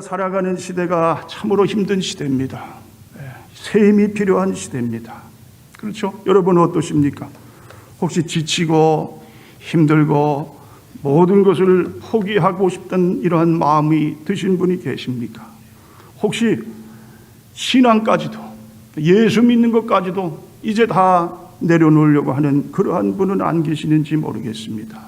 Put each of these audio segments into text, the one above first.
우리가 살아가는 시대가 참으로 힘든 시대입니다. 셈이 필요한 시대입니다. 그렇죠? 여러분은 어떠십니까? 혹시 지치고 힘들고 모든 것을 포기하고 싶던 이러한 마음이 드신 분이 계십니까? 혹시 신앙까지도, 예수 믿는 것까지도 이제 다 내려놓으려고 하는 그러한 분은 안 계시는지 모르겠습니다.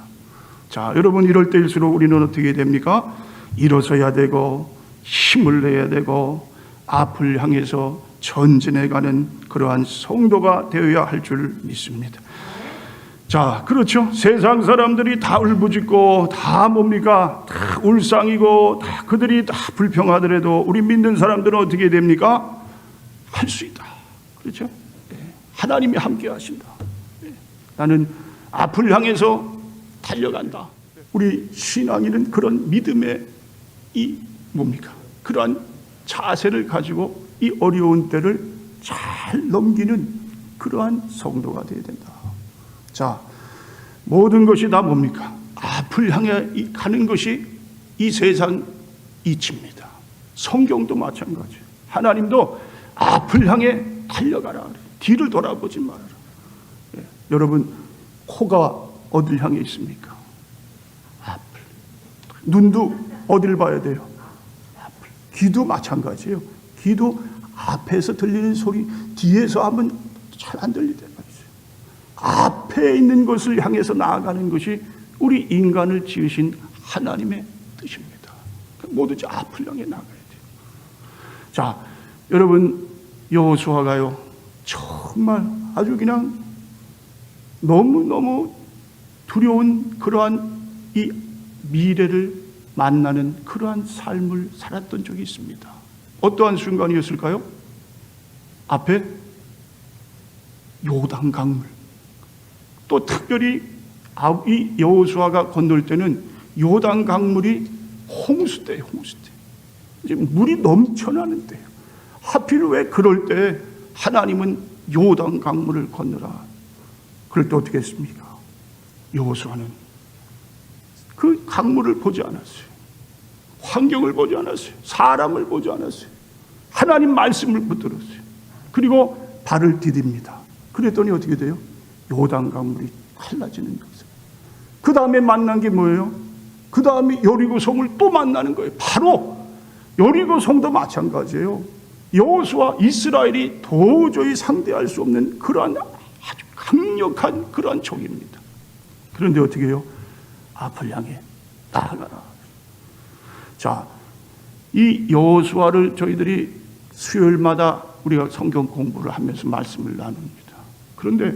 자, 여러분, 이럴 때일수록 우리는 어떻게 됩니까? 일어서야 되고 힘을 내야 되고 앞을 향해서 전진해가는 그러한 성도가 되어야 할 줄 믿습니다. 자, 그렇죠. 세상 사람들이 다 울부짖고 다 뭡니까? 다 울상이고 다 그들이 다 불평하더라도 우리 믿는 사람들은 어떻게 됩니까? 할 수 있다. 그렇죠? 하나님이 함께 하신다. 나는 앞을 향해서 달려간다. 우리 신앙인은 그런 믿음의 이 뭡니까? 그러한 자세를 가지고 이 어려운 때를 잘 넘기는 그러한 성도가 되어야 된다. 자, 모든 것이 다 뭡니까? 앞을 향해 가는 것이 이 세상 이치입니다. 성경도 마찬가지예요. 하나님도 앞을 향해 달려가라. 뒤를 돌아보지 말아라. 여러분, 코가 어딜 향해 있습니까? 앞을. 눈도 어딜 봐야 돼요? 앞을. 귀도 마찬가지예요. 귀도 앞에서 들리는 소리 뒤에서 하면 잘 안 들리단 말이죠. 앞에 있는 것을 향해서 나아가는 것이 우리 인간을 지으신 하나님의 뜻입니다. 모두지 앞을 향해 나가야 돼요. 자, 여러분, 여호수아가요 정말 아주 그냥 너무너무 두려운 그러한 이 미래를 만나는 그러한 삶을 살았던 적이 있습니다. 어떠한 순간이었을까요? 앞에 요단 강물, 또 특별히 이 여호수아가 건널 때는 요단 강물이 홍수 때예요. 홍수 때. 이제 물이 넘쳐나는 때예요. 하필 왜 그럴 때 하나님은 요단 강물을 건너라. 그럴 때 어떻게 했습니까? 여호수아는 그 강물을 보지 않았어요. 환경을 보지 않았어요. 사람을 보지 않았어요. 하나님 말씀을 붙들었어요. 그리고 발을 디딥니다. 그랬더니 어떻게 돼요? 요단 강물이 갈라지는 거예요. 그 다음에 만난 게 뭐예요? 그 다음에 여리고성을 또 만나는 거예요. 바로 여리고성도 마찬가지예요. 여호수아 이스라엘이 도저히 상대할 수 없는 그러한 아주 강력한 그러한 적입니다. 그런데 어떻게 해요? 앞을 향해 나아가라. 자, 이 여호수아를 저희들이 수요일마다 우리가 성경 공부를 하면서 말씀을 나눕니다. 그런데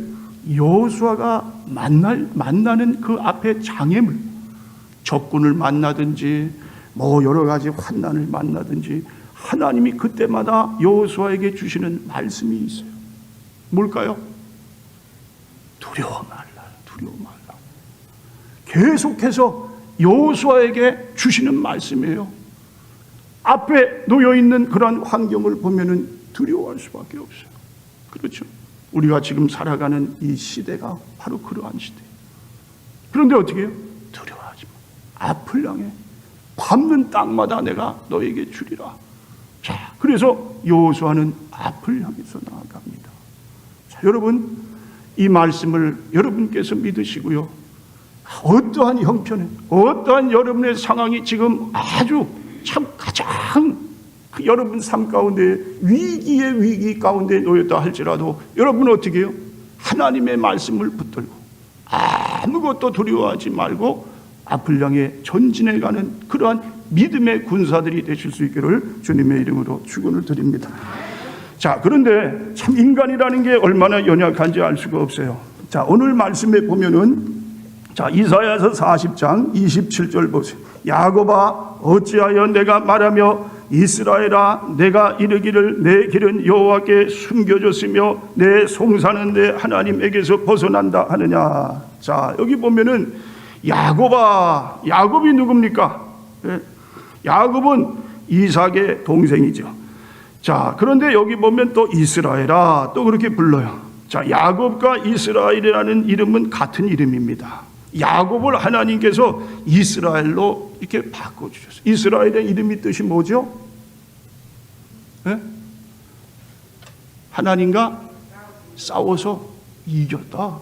여호수아가 만나는 그 앞에 장애물, 적군을 만나든지 뭐 여러 가지 환난을 만나든지 하나님이 그때마다 여호수아에게 주시는 말씀이 있어요. 뭘까요? 두려워 말라, 두려워 말라. 계속해서 여호수아에게 주시는 말씀이에요. 앞에 놓여있는 그런 환경을 보면은 두려워할 수밖에 없어요. 그렇죠? 우리가 지금 살아가는 이 시대가 바로 그러한 시대예요. 그런데 어떻게 해요? 두려워하지 마. 앞을 향해 밟는 땅마다 내가 너에게 주리라. 자, 그래서 여호수아는 앞을 향해서 나아갑니다. 자, 여러분, 이 말씀을 여러분께서 믿으시고요. 어떠한 형편에, 어떠한 여러분의 상황이 지금 아주 참 가장 여러분 삶 가운데 위기의 위기 가운데 놓였다 할지라도 여러분은 어떻게 해요? 하나님의 말씀을 붙들고 아무것도 두려워하지 말고 앞을 향해 전진해가는 그러한 믿음의 군사들이 되실 수 있기를 주님의 이름으로 축원을 드립니다. 자, 그런데 참 인간이라는 게 얼마나 연약한지 알 수가 없어요. 자, 오늘 말씀에 보면은 자, 이사야서 40장 27절 보세요. 야곱아, 어찌하여 내가 말하며 이스라엘아, 내가 이르기를 내 길은 여호와께 숨겨졌으며 내 송사는 내 하나님에게서 벗어난다 하느냐. 자, 여기 보면은 야곱아, 야곱이 누굽니까? 야곱은 이삭의 동생이죠. 자, 그런데 여기 보면 또 이스라엘아 또 그렇게 불러요. 자, 야곱과 이스라엘이라는 이름은 같은 이름입니다. 야곱을 하나님께서 이스라엘로 이렇게 바꿔주셨어요. 이스라엘의 이름이 뜻이 뭐죠? 네? 하나님과 싸워서 이겼다.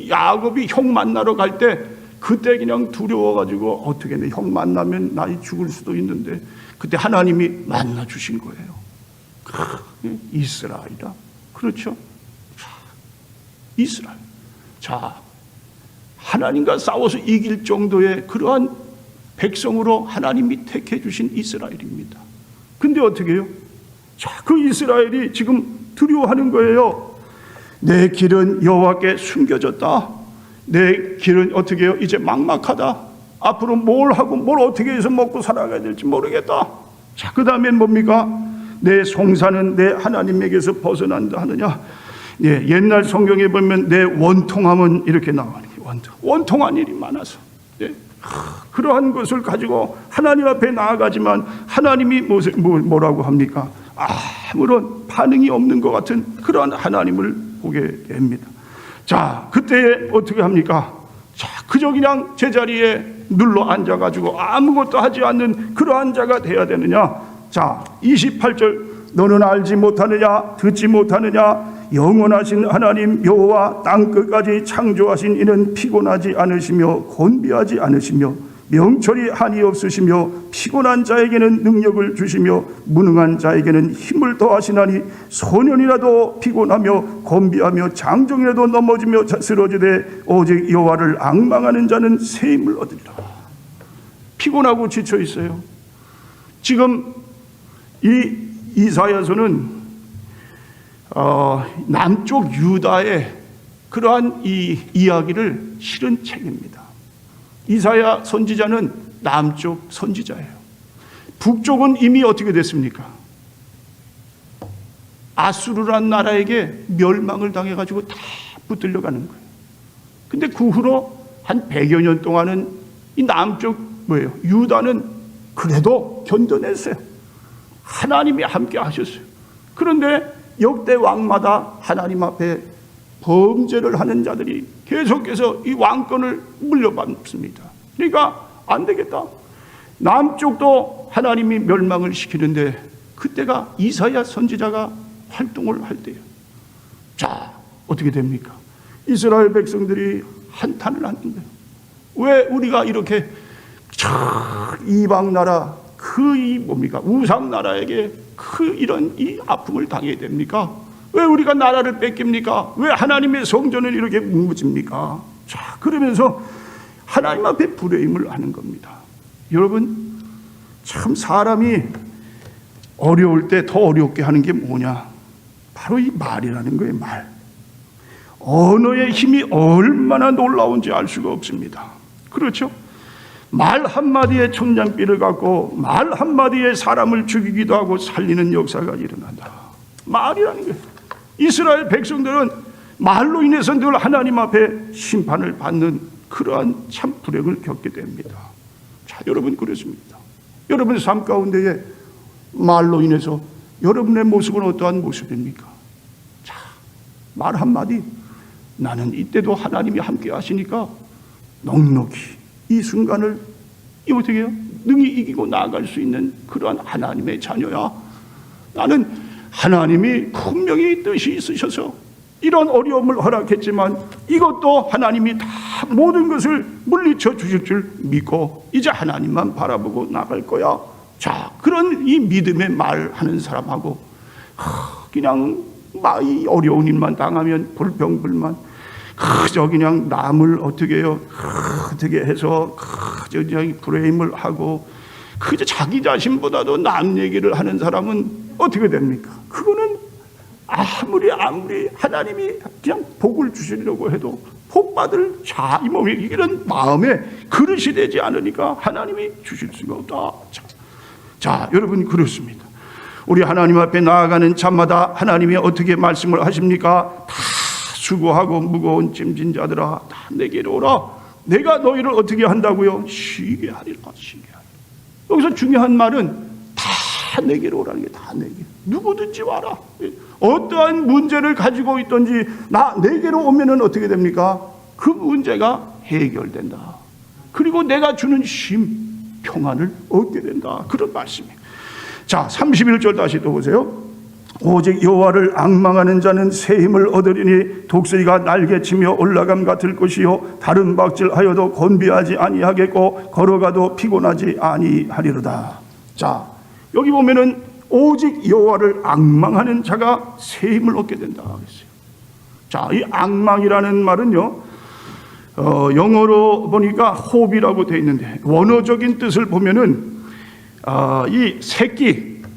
야곱이 형 만나러 갈 때 그때 그냥 두려워가지고 어떻게 형 만나면 나이 죽을 수도 있는데 그때 하나님이 만나 주신 거예요. 이스라엘이다. 그렇죠? 이스라엘. 자, 하나님과 싸워서 이길 정도의 그러한 백성으로 하나님이 택해 주신 이스라엘입니다. 근데 어떻게 해요? 자, 그 이스라엘이 지금 두려워하는 거예요. 내 길은 여호와께 숨겨졌다. 내 길은 어떻게 해요? 이제 막막하다. 앞으로 뭘 하고 뭘 어떻게 해서 먹고 살아가야 될지 모르겠다. 자, 그 다음엔 뭡니까? 내 송사는 내 하나님에게서 벗어난다 하느냐. 예, 옛날 성경에 보면 내 원통함은 이렇게 나와요. 원통한 일이 많아서. 예, 그러한 것을 가지고 하나님 앞에 나아가지만 하나님이 뭐라고 합니까? 아무런 반응이 없는 것 같은 그러한 하나님을 보게 됩니다. 자, 그때 어떻게 합니까? 자, 그저 그냥 제자리에 눌러 앉아가지고 아무것도 하지 않는 그러한 자가 돼야 되느냐? 자, 28절 너는 알지 못하느냐? 듣지 못하느냐? 영원하신 하나님 여호와 땅끝까지 창조하신 이는 피곤하지 않으시며 곤비하지 않으시며 명철이 한이 없으시며 피곤한 자에게는 능력을 주시며 무능한 자에게는 힘을 더하시나니 소년이라도 피곤하며 곤비하며 장정이라도 넘어지며 쓰러지되 오직 여호와를 앙망하는 자는 새 힘을 얻으리라. 피곤하고 지쳐 있어요. 지금 이 이사야서는 남쪽 유다의 그러한 이 이야기를 실은 책입니다. 이사야 선지자는 남쪽 선지자예요. 북쪽은 이미 어떻게 됐습니까? 아수르란 나라에게 멸망을 당해가지고 다 붙들려 가는 거예요. 근데 그 후로 한 100여 년 동안은 이 남쪽 뭐예요? 유다는 그래도 견뎌냈어요. 하나님이 함께 하셨어요. 그런데 역대 왕마다 하나님 앞에 범죄를 하는 자들이 계속해서 이 왕권을 물려받습니다. 그러니까 안 되겠다. 남쪽도 하나님이 멸망을 시키는데 그때가 이사야 선지자가 활동을 할 때예요. 자, 어떻게 됩니까? 이스라엘 백성들이 한탄을 하는 거예요. 왜 우리가 이렇게 이방 나라 이 뭡니까? 우상 나라에게 이런 이 아픔을 당해야 됩니까? 왜 우리가 나라를 뺏깁니까? 왜 하나님의 성전을 이렇게 무너집니까? 자, 그러면서 하나님 앞에 불의임을 하는 겁니다. 여러분, 참 사람이 어려울 때 더 어렵게 하는 게 뭐냐? 바로 이 말이라는 거예요. 말. 언어의 힘이 얼마나 놀라운지 알 수가 없습니다. 그렇죠? 말 한마디에 천냥비를 갖고 말 한마디에 사람을 죽이기도 하고 살리는 역사가 일어난다. 말이라는 거예요. 이스라엘 백성들은 말로 인해서 늘 하나님 앞에 심판을 받는 그러한 참 불행을 겪게 됩니다. 자, 여러분 그렇습니다. 여러분 삶 가운데에 말로 인해서 여러분의 모습은 어떠한 모습입니까? 자, 말 한마디 나는 이때도 하나님이 함께 하시니까 넉넉히 이 순간을 어떻게 해요? 능히 이기고 나아갈 수 있는 그러한 하나님의 자녀야. 나는 하나님이 분명히 뜻이 있으셔서 이런 어려움을 허락했지만 이것도 하나님이 다 모든 것을 물리쳐 주실 줄 믿고 이제 하나님만 바라보고 나갈 거야. 자, 그런 이 믿음의 말하는 사람하고 그냥 이 어려운 일만 당하면 불평불만 그저 그냥 남을 어떻게 해요? 어떻게 해서 그저 그냥 브레임을 하고 그저 자기 자신보다도 남 얘기를 하는 사람은 어떻게 됩니까? 그거는 아무리 하나님이 그냥 복을 주시려고 해도 복 받을 이런 마음에 그릇이 되지 않으니까 하나님이 주실 수가 없다. 자, 여러분 그렇습니다. 우리 하나님 앞에 나아가는 참마다 하나님이 어떻게 말씀을 하십니까? 다 수고하고 무거운 짐진 자들아 다 내게로 오라. 내가 너희를 어떻게 한다고요? 쉬게 하리라. 쉬게 하리라. 여기서 중요한 말은 다 내게로 오라는 게 다 내게. 누구든지 와라. 어떠한 문제를 가지고 있든지 내게로 오면은 어떻게 됩니까? 그 문제가 해결된다. 그리고 내가 주는 쉼, 평안을 얻게 된다. 그런 말씀이에요. 자, 31절 다시 또 보세요. 오직 여호와를 앙망하는 자는 새 힘을 얻으리니 독수리가 날개치며 올라감 같을 것이요 다른 박질하여도 곤비하지 아니하겠고 걸어가도 피곤하지 아니하리로다. 자, 여기 보면은 오직 여호와를 앙망하는 자가 새 힘을 얻게 된다 그랬어요. 자, 이 앙망이라는 말은요, 영어로 보니까 호흡이라고 되어 있는데 원어적인 뜻을 보면은 이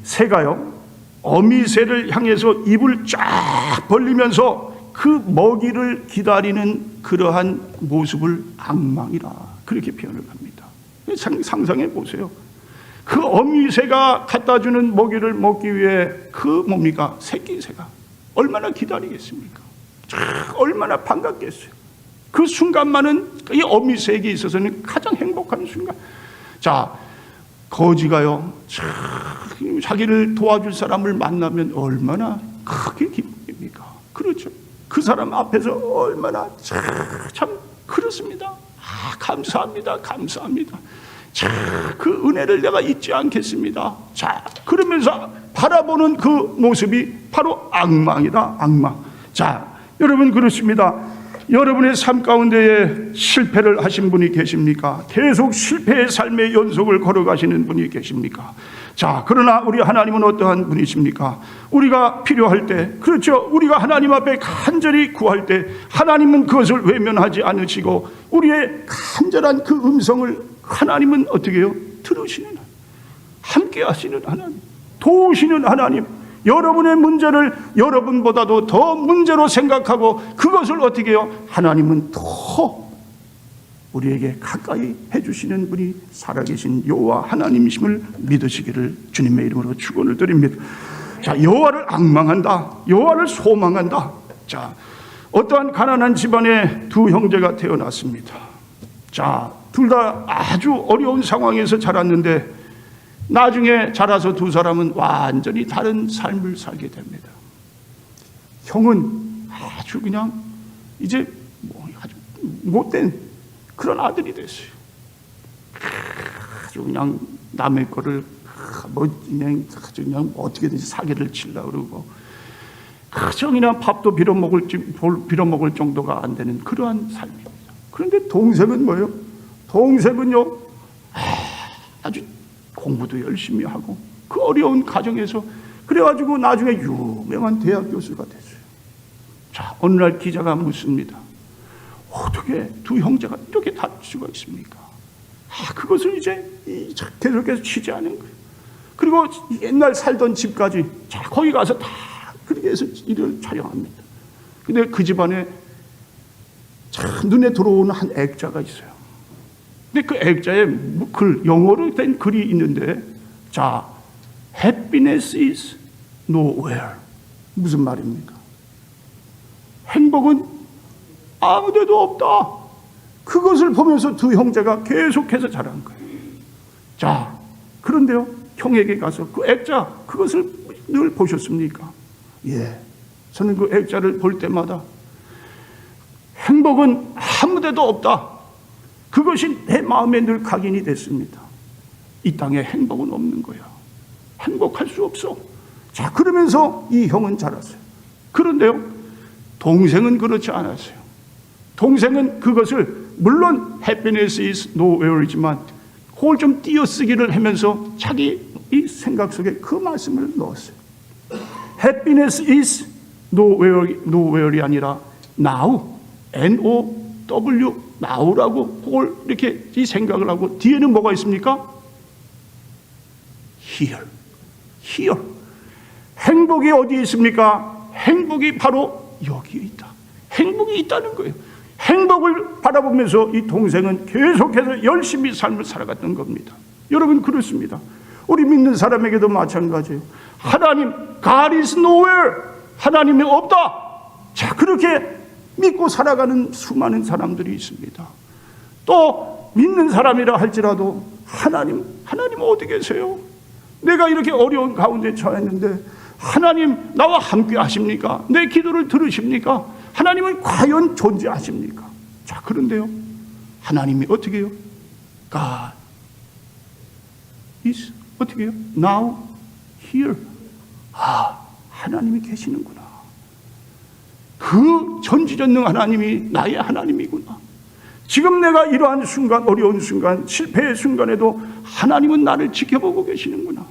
새가요 어미새를 향해서 입을 쫙 벌리면서 그 먹이를 기다리는 그러한 모습을 앙망이라 그렇게 표현을 합니다. 상상해 보세요. 그 어미새가 갖다 주는 먹이를 먹기 위해 그 뭡니까? 새끼새가 얼마나 기다리겠습니까? 얼마나 반갑겠어요. 그 순간만은 이 어미새에게 있어서는 가장 행복한 순간. 자, 거지가요 자기를 도와줄 사람을 만나면 얼마나 크게 기쁩니까? 그렇죠. 그 사람 앞에서 얼마나 참 그렇습니다. 감사합니다. 감사합니다. 자, 그 은혜를 내가 잊지 않겠습니다. 자, 그러면서 바라보는 그 모습이 바로 앙망이다. 앙망. 자, 여러분 그렇습니다. 여러분의 삶 가운데에 실패를 하신 분이 계십니까? 계속 실패의 삶의 연속을 걸어가시는 분이 계십니까? 자, 그러나 우리 하나님은 어떠한 분이십니까? 우리가 필요할 때, 그렇죠, 우리가 하나님 앞에 간절히 구할 때 하나님은 그것을 외면하지 않으시고 우리의 간절한 그 음성을 하나님은 어떻게 해요? 들으시는, 함께 하시는 하나님, 도우시는 하나님, 여러분의 문제를 여러분보다도 더 문제로 생각하고 그것을 어떻게 해요? 하나님은 더 우리에게 가까이 해주시는 분이 살아계신 여호와 하나님이심을 믿으시기를 주님의 이름으로 축원을 드립니다. 자, 여호와를 앙망한다. 여호와를 소망한다. 자, 어떠한 가난한 집안에 두 형제가 태어났습니다. 자, 둘 다 아주 어려운 상황에서 자랐는데 나중에 자라서 두 사람은 완전히 다른 삶을 살게 됩니다. 형은 아주 그냥 이제 아주 못된 그런 아들이 됐어요. 아주 그냥 남의 거를 그냥 어떻게든지 사기를 치려고 그러고 그저 그냥 밥도 빌어먹을 정도가 안 되는 그러한 삶입니다. 그런데 동생은 뭐예요? 동생은요 아주 공부도 열심히 하고 그 어려운 가정에서 그래가지고 나중에 유명한 대학 교수가 됐어요. 자, 어느 날 기자가 묻습니다. 어떻게 두 형제가 이렇게 다를 수가 있습니까? 그것을 이제 계속해서 취재하는 거예요. 그리고 옛날 살던 집까지 자, 거기 가서 다 그렇게 해서 일을 촬영합니다. 근데 그 집안에 참 눈에 들어오는 한 액자가 있어요. 근데 그 액자에 글, 영어로 된 글이 있는데, 자, happiness is nowhere. 무슨 말입니까? 행복은 아무데도 없다. 그것을 보면서 두 형제가 계속해서 자란 거예요. 자, 그런데요, 형에게 가서 그 액자, 그것을 늘 보셨습니까? 예. 저는 그 액자를 볼 때마다 행복은 아무데도 없다. 그것이 내 마음에 늘 각인이 됐습니다. 이 땅에 행복은 없는 거야. 행복할 수 없어. 자, 그러면서 이 형은 자랐어요. 그런데요, 동생은 그렇지 않았어요. 동생은 그것을 물론 happiness is nowhere이지만 그걸 좀 띄어쓰기를 하면서 자기 이 생각 속에 그 말씀을 넣었어요. happiness is nowhere이 아니라 now, N-O-W, now라고 그걸 이렇게 이 생각을 하고 뒤에는 뭐가 있습니까? here, here. 행복이 어디에 있습니까? 행복이 바로 여기에 있다. 행복이 있다는 거예요. 행복을 바라보면서 이 동생은 계속해서 열심히 삶을 살아갔던 겁니다. 여러분 그렇습니다. 우리 믿는 사람에게도 마찬가지예요. 하나님, God is nowhere. 하나님이 없다. 자, 그렇게 믿고 살아가는 수많은 사람들이 있습니다. 또 믿는 사람이라 할지라도 하나님 어디 계세요? 내가 이렇게 어려운 가운데 처했는데 하나님 나와 함께 하십니까? 내 기도를 들으십니까? 하나님은 과연 존재하십니까? 자, 그런데요, 하나님이 어떻게 해요? God is 어떻게 해요? Now here. 하나님이 계시는구나. 그 전지전능 하나님이 나의 하나님이구나. 지금 내가 이러한 순간, 어려운 순간, 실패의 순간에도 하나님은 나를 지켜보고 계시는구나.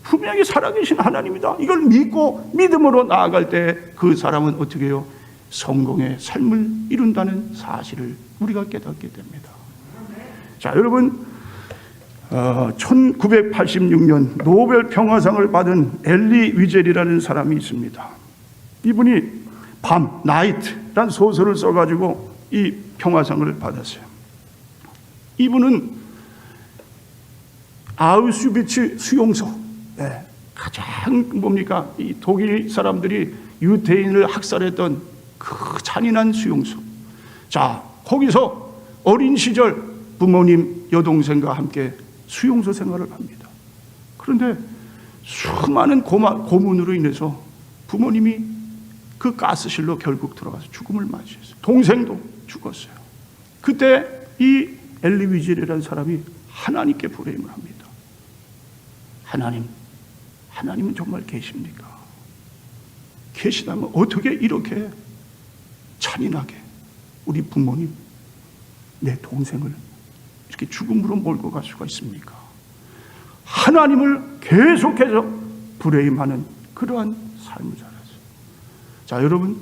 분명히 살아계신 하나님이다. 이걸 믿고 믿음으로 나아갈 때 그 사람은 어떻게 해요? 성공의 삶을 이룬다는 사실을 우리가 깨닫게 됩니다. 자, 여러분, 1986년 노벨 평화상을 받은 엘리 위젤이라는 사람이 있습니다. 이분이 밤, 나이트란 소설을 써가지고 이 평화상을 받았어요. 이분은 아우슈비츠 수용소, 가장 뭡니까? 이 독일 사람들이 유대인을 학살했던 그 잔인한 수용소. 자, 거기서 어린 시절 부모님, 여동생과 함께 수용소 생활을 합니다. 그런데 수많은 고문으로 인해서 부모님이 그 가스실로 결국 들어가서 죽음을 맞이했어요. 동생도 죽었어요. 그때 이 엘리 위젤이라는 사람이 하나님께 불의임을 합니다. 하나님은 정말 계십니까? 계시다면 어떻게 이렇게 잔인하게 우리 부모님, 내 동생을 이렇게 죽음으로 몰고 갈 수가 있습니까? 하나님을 계속해서 불의임하는 그러한 삶을 살았어요. 자, 여러분,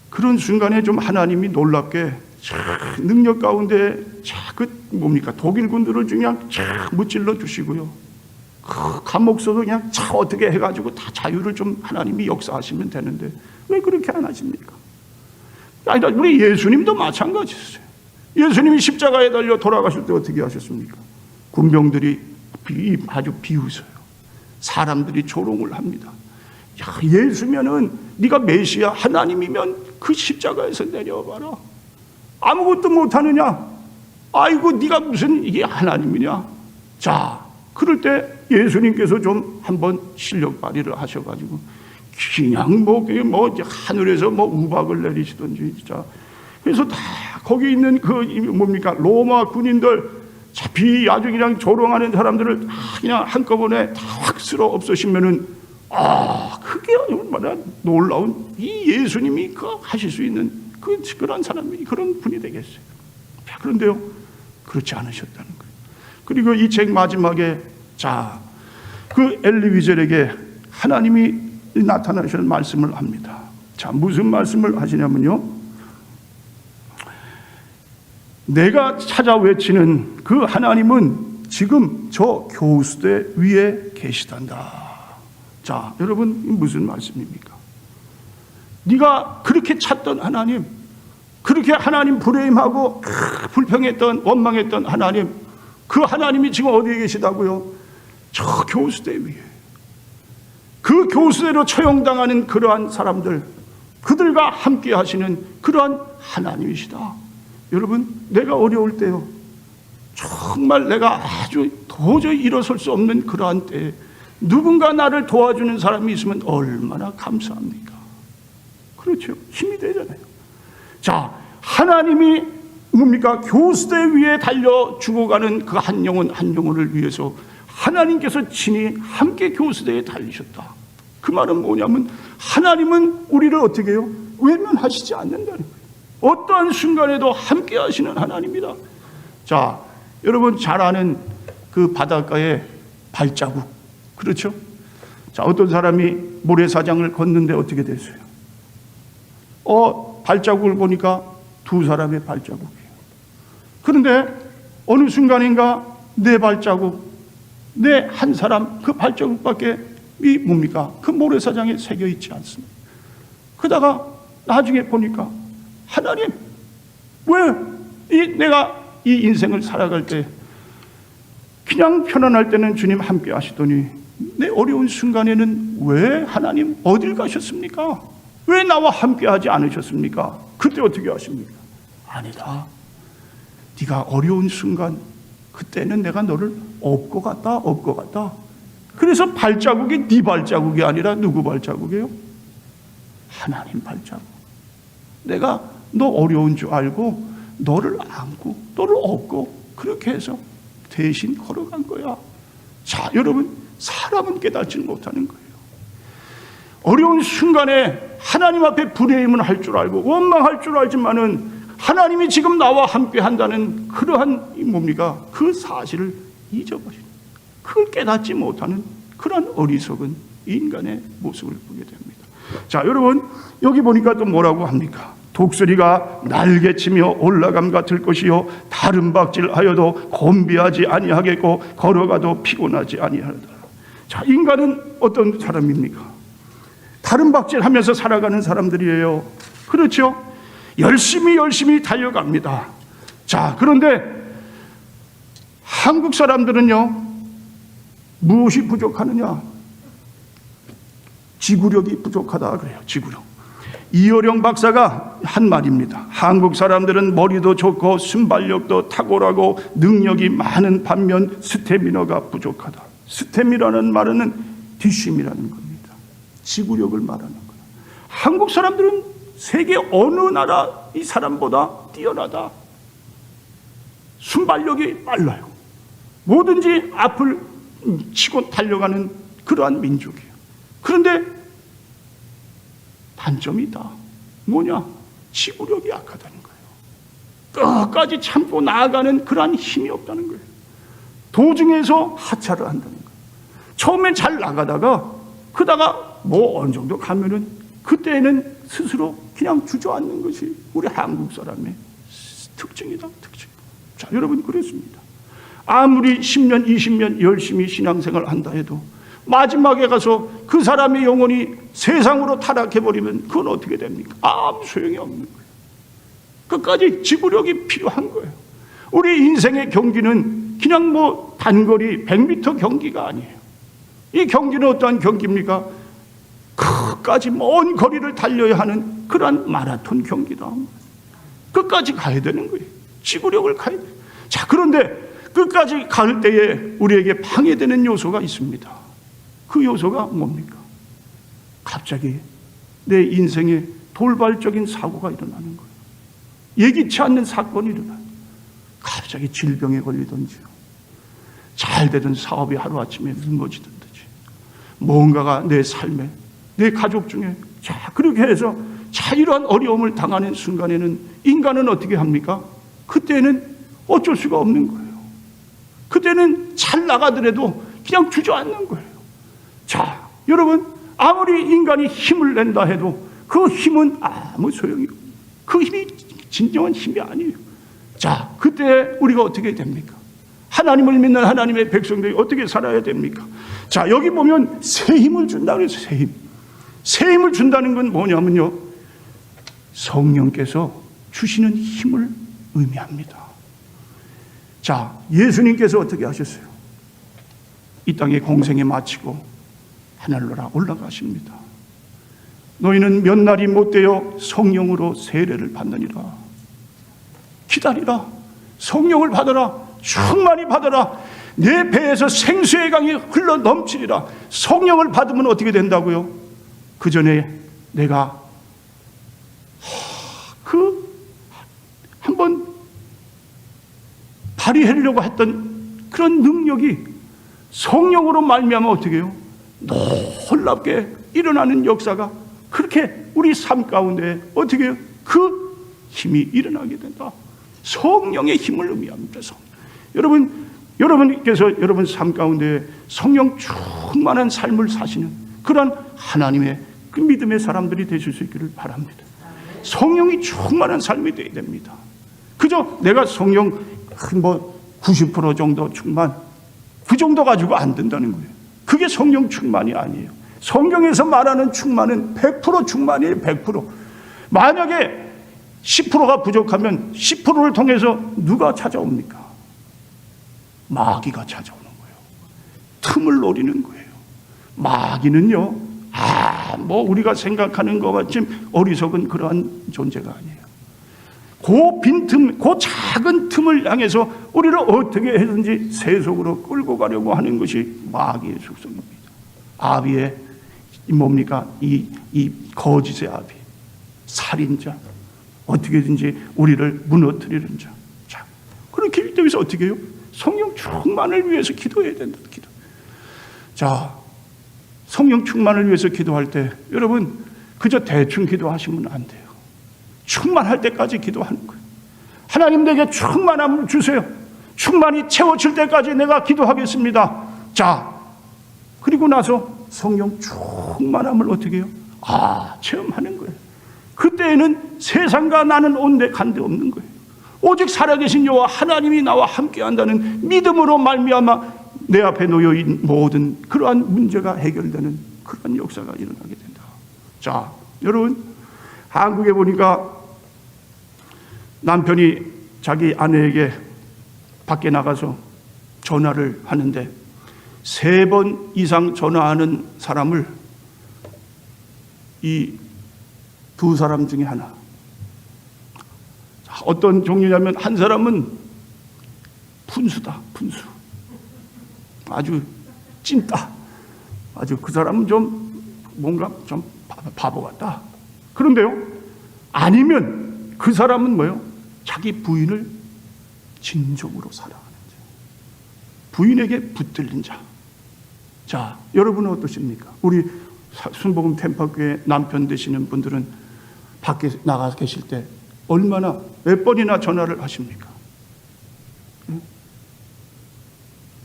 그런 순간에 좀 하나님이 놀랍게 능력 가운데 뭡니까? 독일 군들을 그냥 무찔러 주시고요. 그 감옥서도 그냥 어떻게 해가지고 다 자유를 좀 하나님이 역사하시면 되는데 왜 그렇게 안 하십니까? 아니다, 우리 예수님도 마찬가지였어요. 예수님이 십자가에 달려 돌아가실 때 어떻게 하셨습니까? 군병들이 아주 비웃어요. 사람들이 조롱을 합니다. 야, 예수면은 네가 메시아 하나님이면 그 십자가에서 내려와봐라. 아무것도 못하느냐? 아이고, 네가 무슨 이게 하나님이냐? 자, 그럴 때 예수님께서 좀 한번 실력 발휘를 하셔가지고 그냥 하늘에서 우박을 내리시던지 진짜. 그래서 다 거기 있는 로마 군인들 아주 그냥 조롱하는 사람들을 다 그냥 한꺼번에 다 확 쓸어 없으시면은 그게 얼마나 놀라운 이 예수님이 하실 수 있는 그런 사람이 그런 분이 되겠어요. 그런데요, 그렇지 않으셨다는 거예요. 그리고 이 책 마지막에 그 엘리 위젤에게 하나님이 나타나시는 말씀을 합니다. 자, 무슨 말씀을 하시냐면요, 내가 찾아 외치는 그 하나님은 지금 저 교수대 위에 계시단다. 자, 여러분, 무슨 말씀입니까? 네가 그렇게 찾던 하나님, 그렇게 하나님 불의임하고 불평했던 원망했던 하나님, 그 하나님이 지금 어디에 계시다고요? 저 교수대 위에. 그 교수대로 처형당하는 그러한 사람들, 그들과 함께 하시는 그러한 하나님이시다. 여러분, 내가 어려울 때요, 정말 내가 아주 도저히 일어설 수 없는 그러한 때에 누군가 나를 도와주는 사람이 있으면 얼마나 감사합니까? 그렇죠. 힘이 되잖아요. 자, 하나님이 뭡니까? 교수대 위에 달려 죽어가는 그 한 영혼 한 영혼을 위해서 하나님께서 친히 함께 교수대에 달리셨다. 그 말은 뭐냐면 하나님은 우리를 어떻게 해요? 외면하시지 않는다는 거예요. 어떠한 순간에도 함께 하시는 하나님이다. 자, 여러분 잘 아는 그 바닷가의 발자국, 그렇죠? 자, 어떤 사람이 모래사장을 걷는데 어떻게 됐어요? 발자국을 보니까 두 사람의 발자국이에요. 그런데 어느 순간인가 내 발자국, 내 한 사람 그 발자국밖에 뭡니까? 그 모래사장에 새겨 있지 않습니다. 그러다가 나중에 보니까 하나님, 왜 내가 이 인생을 살아갈 때 그냥 편안할 때는 주님 함께 하시더니 내 어려운 순간에는 왜 하나님 어딜 가셨습니까? 왜 나와 함께 하지 않으셨습니까? 그때 어떻게 하십니까? 아니다. 네가 어려운 순간, 그때는 내가 너를 업고 갔다. 그래서 발자국이 네 발자국이 아니라 누구 발자국이에요? 하나님 발자국. 내가 너 어려운 줄 알고 너를 안고 너를 업고 그렇게 해서 대신 걸어간 거야. 자, 여러분, 사람은 깨닫지 못하는 거예요. 어려운 순간에 하나님 앞에 불의임은 할 줄 알고 원망할 줄 알지만은 하나님이 지금 나와 함께 한다는 그러한 뭡니까? 그 사실을 잊어버리는, 그걸 깨닫지 못하는 그런 어리석은 인간의 모습을 보게 됩니다. 자, 여러분, 여기 보니까 또 뭐라고 합니까? 독수리가 날개치며 올라감 같을 것이요 다른 박질하여도 곤비하지 아니하겠고 걸어가도 피곤하지 아니하리라. 자, 인간은 어떤 사람입니까? 다른 박질하면서 살아가는 사람들이에요. 그렇죠? 열심히 달려갑니다. 자, 그런데 한국 사람들은요, 무엇이 부족하느냐? 지구력이 부족하다 그래요. 지구력. 이어령 박사가 한 말입니다. 한국 사람들은 머리도 좋고 순발력도 탁월하고 능력이 많은 반면 스태미너가 부족하다. 스태미너라는 말은 뒷심이라는 겁니다. 지구력을 말하는 거예요. 한국 사람들은 세계 어느 나라 이 사람보다 뛰어나다. 순발력이 빨라요. 뭐든지 앞을 치고 달려가는 그러한 민족이에요. 그런데 단점이 있다. 뭐냐? 지구력이 약하다는 거예요. 끝까지 참고 나아가는 그러한 힘이 없다는 거예요. 도중에서 하차를 한다는 거예요. 처음엔 잘 나가다가 그러다가 뭐 어느 정도 가면은 그때는 스스로 그냥 주저앉는 것이 우리 한국 사람의 특징이다. 특징. 자, 여러분, 그렇습니다. 아무리 10년, 20년 열심히 신앙생활을 한다 해도 마지막에 가서 그 사람의 영혼이 세상으로 타락해버리면 그건 어떻게 됩니까? 아무 소용이 없는 거예요. 끝까지 지구력이 필요한 거예요. 우리 인생의 경기는 그냥 뭐 단거리 100m 경기가 아니에요. 이 경기는 어떠한 경기입니까? 끝까지 먼 거리를 달려야 하는 그러한 마라톤 경기다. 끝까지 가야 되는 거예요. 지구력을 가야 돼요. 자, 그런데 끝까지 갈 때에 우리에게 방해되는 요소가 있습니다. 그 요소가 뭡니까? 갑자기 내 인생에 돌발적인 사고가 일어나는 거예요. 예기치 않는 사건이 일어나요. 갑자기 질병에 걸리든지, 잘 되던 사업이 하루아침에 무너지든지, 뭔가가 내 삶에, 내 가족 중에, 자, 그렇게 해서 자, 이러한 어려움을 당하는 순간에는 인간은 어떻게 합니까? 그때는 어쩔 수가 없는 거예요. 그때는 잘 나가더라도 그냥 주저앉는 거예요. 자, 여러분, 아무리 인간이 힘을 낸다 해도 그 힘은 아무 소용이 없어요. 그 힘이 진정한 힘이 아니에요. 자, 그때 우리가 어떻게 됩니까? 하나님을 믿는 하나님의 백성들이 어떻게 살아야 됩니까? 자, 여기 보면 새 힘을 준다 그래서 새 힘. 새 힘을 준다는 건 뭐냐면요, 성령께서 주시는 힘을 의미합니다. 자, 예수님께서 어떻게 하셨어요? 이 땅의 공생에 마치고 하늘로라 올라가십니다. 너희는 몇 날이 못되어 성령으로 세례를 받느니라. 기다리라. 성령을 받아라. 충만히 받아라. 내 배에서 생수의 강이 흘러 넘치리라. 성령을 받으면 어떻게 된다고요? 그 전에 내가 한번 발휘하려고 했던 그런 능력이 성령으로 말미암아 어떻게 해요? 놀랍게 일어나는 역사가 그렇게 우리 삶 가운데 어떻게 해요? 그 힘이 일어나게 된다. 성령의 힘을 의미합니다. 여러분께서 여러분 삶 가운데 성령 충만한 삶을 사시는 그런 하나님의 그 믿음의 사람들이 되실 수 있기를 바랍니다. 성령이 충만한 삶이 되어야 됩니다. 그저 내가 성령 90% 정도 충만, 그 정도 가지고 안 된다는 거예요. 그게 성령 충만이 아니에요. 성경에서 말하는 충만은 100% 충만이에요. 100%. 만약에 10%가 부족하면 10%를 통해서 누가 찾아옵니까? 마귀가 찾아오는 거예요. 틈을 노리는 거예요. 마귀는요, 우리가 생각하는 것 같이 어리석은 그러한 존재가 아니에요. 그 빈틈, 그 작은 틈을 향해서 우리를 어떻게 해든지 세속으로 끌고 가려고 하는 것이 마귀의 속성입니다. 아비의 뭡니까? 이 거짓의 아비, 살인자, 어떻게든지 우리를 무너뜨리는 자. 자, 그렇게 되면서 어떻게 해요? 성령 충만을 위해서 기도해야 된다. 기도. 자, 성령 충만을 위해서 기도할 때 여러분 그저 대충 기도하시면 안 돼요. 충만할 때까지 기도하는 거예요. 하나님 내게 충만함을 주세요. 충만히 채워질 때까지 내가 기도하겠습니다. 자, 그리고 나서 성령 충만함을 어떻게 해요? 체험하는 거예요. 그때에는 세상과 나는 온데 간데 없는 거예요. 오직 살아계신 여호와 하나님이 나와 함께한다는 믿음으로 말미암아 내 앞에 놓여있는 모든 그러한 문제가 해결되는 그러한 역사가 일어나게 된다. 자, 여러분 한국에 보니까 남편이 자기 아내에게 밖에 나가서 전화를 하는데 3번 이상 전화하는 사람을 이 2사람 중에 하나. 어떤 종류냐면 한 사람은 푼수다. 푼수. 아주 찐따. 아주 그 사람은 좀 뭔가 좀 바보 같다. 그런데요, 아니면 그 사람은 뭐예요? 자기 부인을 진정으로 사랑하는 자. 부인에게 붙들린 자. 자, 여러분은 어떠십니까? 우리 순복음 템파교회 남편 되시는 분들은 밖에 나가 계실 때 얼마나 몇 번이나 전화를 하십니까?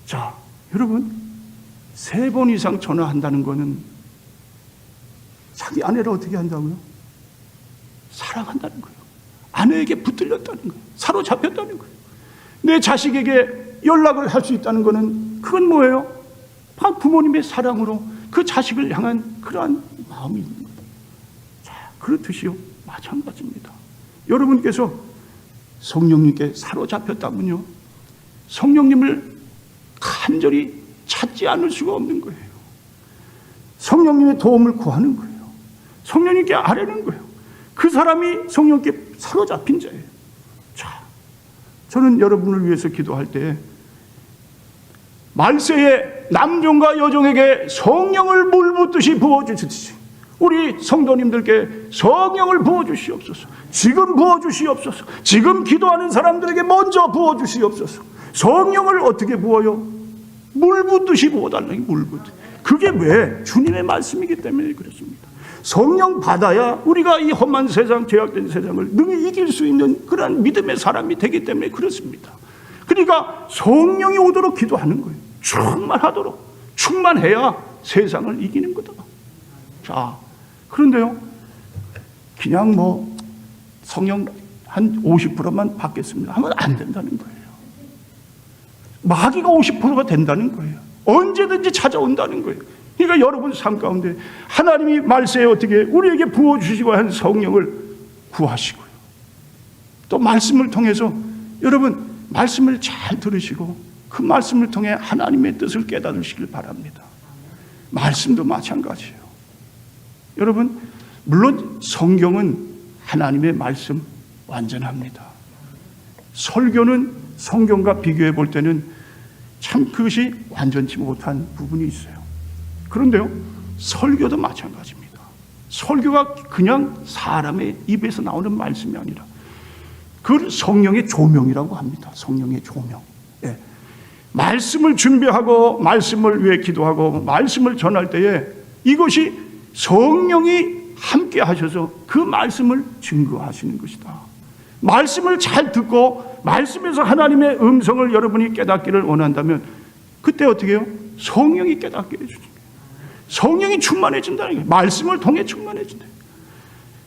자, 여러분 3번 이상 전화한다는 것은 자기 아내를 어떻게 한다고요? 사랑한다는 거예요. 아내에게 붙들렸다는 거예요. 사로잡혔다는 거예요. 내 자식에게 연락을 할 수 있다는 것은 그건 뭐예요? 부모님의 사랑으로 그 자식을 향한 그러한 마음이 있는 거예요. 자, 그렇듯이요, 마찬가지입니다. 여러분께서 성령님께 사로잡혔다면요, 성령님을 간절히 찾지 않을 수가 없는 거예요. 성령님의 도움을 구하는 거예요. 성령님께 아뢰는 거예요. 그 사람이 성령님께 사로잡힌 자예요. 자, 저는 여러분을 위해서 기도할 때 말세에 남종과 여종에게 성령을 물붓듯이 부어주시듯이 우리 성도님들께 성령을 부어주시옵소서. 지금 부어주시옵소서. 지금 기도하는 사람들에게 먼저 부어주시옵소서. 성령을 어떻게 부어요? 물붓듯이 부어달라는 물붓듯이. 그게 왜? 주님의 말씀이기 때문에 그렇습니다. 성령 받아야 우리가 이 험한 세상, 죄악된 세상을 능히 이길 수 있는 그런 믿음의 사람이 되기 때문에 그렇습니다. 그러니까 성령이 오도록 기도하는 거예요. 충만하도록. 충만해야 세상을 이기는 거다. 자, 그런데요, 그냥 뭐 성령 한 50%만 받겠습니다 하면 안 된다는 거예요. 마귀가 50%가 된다는 거예요. 언제든지 찾아온다는 거예요. 그러니까 여러분 삶 가운데 하나님이 말세에 어떻게 우리에게 부어주시고 한 성령을 구하시고요, 또 말씀을 통해서 여러분 말씀을 잘 들으시고 그 말씀을 통해 하나님의 뜻을 깨달으시길 바랍니다. 말씀도 마찬가지예요. 여러분, 물론 성경은 하나님의 말씀 완전합니다. 설교는 성경과 비교해 볼 때는 참 그것이 완전치 못한 부분이 있어요. 그런데요, 설교도 마찬가지입니다. 설교가 그냥 사람의 입에서 나오는 말씀이 아니라 그걸 성령의 조명이라고 합니다. 성령의 조명. 예. 말씀을 준비하고 말씀을 위해 기도하고 말씀을 전할 때에 이것이 성령이 함께 하셔서 그 말씀을 증거하시는 것이다. 말씀을 잘 듣고 말씀에서 하나님의 음성을 여러분이 깨닫기를 원한다면 그때 어떻게 해요? 성령이 깨닫게 해주죠. 성령이 충만해진다는 거예요. 말씀을 통해 충만해진다.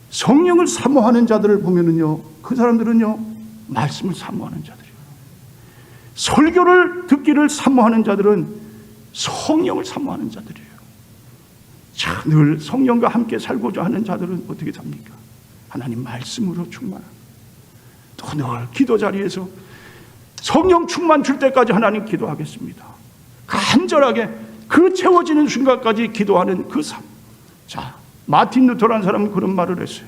성령을 사모하는 자들을 보면은요, 그 사람들은요, 말씀을 사모하는 자들이에요. 설교를 듣기를 사모하는 자들은 성령을 사모하는 자들이에요. 자, 늘 성령과 함께 살고자 하는 자들은 어떻게 삽니까? 하나님 말씀으로 충만한, 또 늘 기도 자리에서 성령 충만 줄 때까지 하나님 기도하겠습니다. 간절하게 그 채워지는 순간까지 기도하는 그 삶. 자, 마틴 루터라는 사람은 그런 말을 했어요.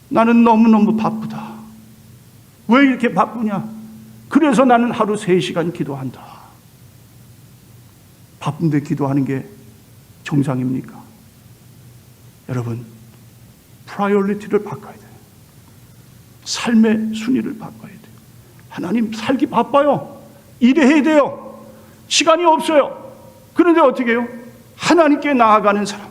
나는 너무너무 바쁘다. 왜 이렇게 바쁘냐? 그래서 나는 하루 3시간 기도한다. 바쁜데 기도하는 게 정상입니까? 여러분, 프라이어리티를 바꿔야 돼요. 삶의 순위를 바꿔야 돼요. 하나님 살기 바빠요. 일해야 돼요. 시간이 없어요. 그런데 어떻게 해요? 하나님께 나아가는 사람.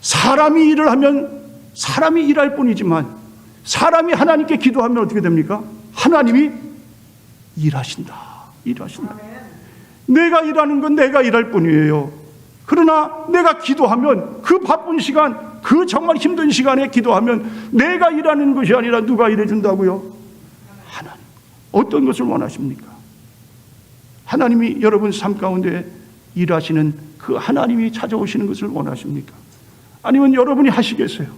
사람이 일을 하면 사람이 일할 뿐이지만 사람이 하나님께 기도하면 어떻게 됩니까? 하나님이 일하신다. 일하신다. 내가 일하는 건 내가 일할 뿐이에요. 그러나 내가 기도하면 그 바쁜 시간, 그 정말 힘든 시간에 기도하면 내가 일하는 것이 아니라 누가 일해준다고요? 하나님. 어떤 것을 원하십니까? 하나님이 여러분 삶 가운데 일하시는 그 하나님이 찾아오시는 것을 원하십니까? 아니면 여러분이 하시겠어요?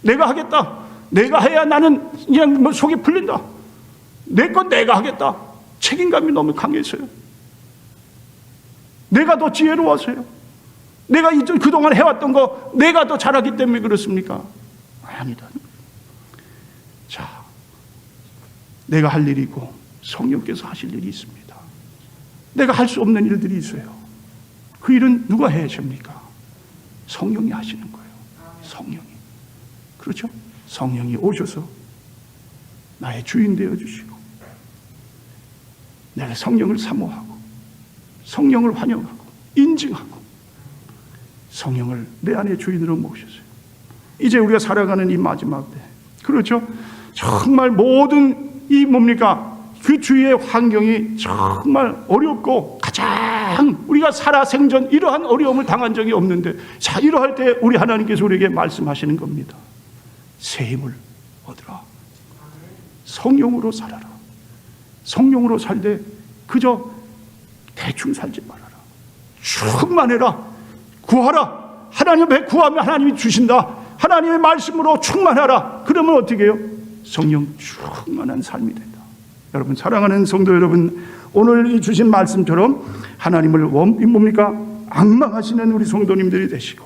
내가 하겠다. 내가 해야 나는 그냥 뭐 속이 풀린다. 내 건 내가 하겠다. 책임감이 너무 강해서요. 내가 더 지혜로워서요. 내가 그동안 해왔던 거 내가 더 잘하기 때문에 그렇습니까? 아니다. 자, 내가 할 일이 있고 성령께서 하실 일이 있습니다. 내가 할 수 없는 일들이 있어요. 그 일은 누가 해야 됩니까? 성령이 하시는 거예요. 성령이. 그렇죠? 성령이 오셔서 나의 주인 되어주시고 내가 성령을 사모하고 성령을 환영하고 인증하고 성령을 내 안의 주인으로 모셨어요. 이제 우리가 살아가는 이 마지막 때, 그렇죠? 정말 모든 이 뭡니까? 그 주위의 환경이 정말 어렵고 가장 우리가 살아 생전 이러한 어려움을 당한 적이 없는데, 자, 이러할 때 우리 하나님께서 우리에게 말씀하시는 겁니다. 새 힘을 얻으라. 성령으로 살아라. 성령으로 살되 그저 대충 살지 말아라. 충만해라. 구하라. 하나님 앞에 구하면 하나님이 주신다. 하나님의 말씀으로 충만하라. 그러면 어떻게 해요? 성령 충만한 삶이 된다. 여러분, 사랑하는 성도 여러분, 오늘 이 주신 말씀처럼 하나님을 뭡니까? 앙망하시는 우리 성도님들이 되시고,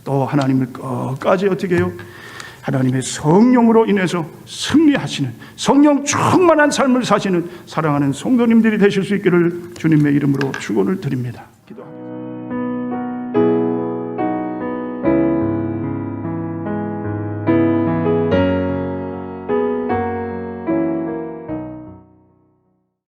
또 하나님을 끝까지 어떻게 해요? 하나님의 성령으로 인해서 승리하시는, 성령 충만한 삶을 사시는 사랑하는 성도님들이 되실 수 있기를 주님의 이름으로 축원을 드립니다.